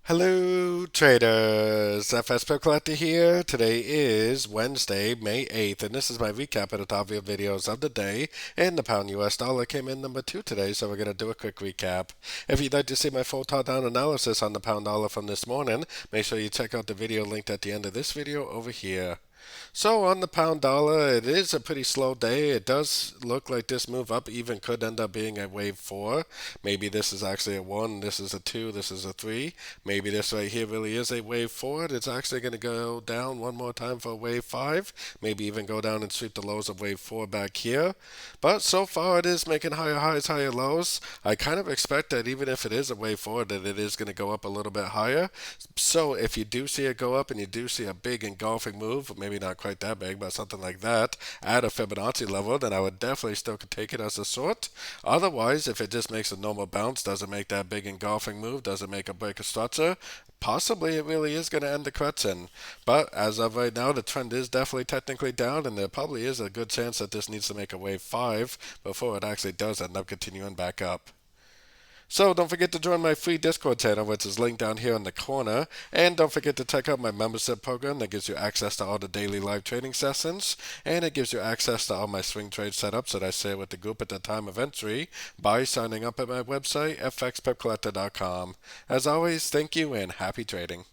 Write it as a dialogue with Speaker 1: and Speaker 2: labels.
Speaker 1: Hello traders, FX Pip Collector here. Today is Wednesday, May 8th, and this is my recap of the top view videos of the day. And the pound US dollar came in number 2 today, so we're going to do a quick recap. If you'd like to see my full top-down analysis on the pound dollar from this morning, make sure you check out the video linked at the end of this video over here. So on the pound dollar, it is a pretty slow day. It does look like this move up even could end up being a wave 4. Maybe this is actually a 1, this is a 2, this is a 3. Maybe this right here really is a wave 4. It's actually going to go down one more time for a wave 5. Maybe even go down and sweep the lows of wave 4 back here. But so far it is making higher highs, higher lows. I kind of expect that even if it is a wave 4, that it is going to go up a little bit higher. So if you do see it go up and you do see a big engulfing move, maybe not quite that big, but something like that, at a Fibonacci level, then I would definitely still take it as a short. Otherwise, if it just makes a normal bounce, doesn't make that big engulfing move, doesn't make a break a structure, possibly it really is going to end the correction. But as of right now, the trend is definitely technically down, and there probably is a good chance that this needs to make a wave 5 before it actually does end up continuing back up. So don't forget to join my free Discord channel, which is linked down here in the corner. And don't forget to check out my membership program that gives you access to all the daily live trading sessions. And it gives you access to all my swing trade setups that I share with the group at the time of entry by signing up at my website, fxpipcollector.com. As always, thank you and happy trading.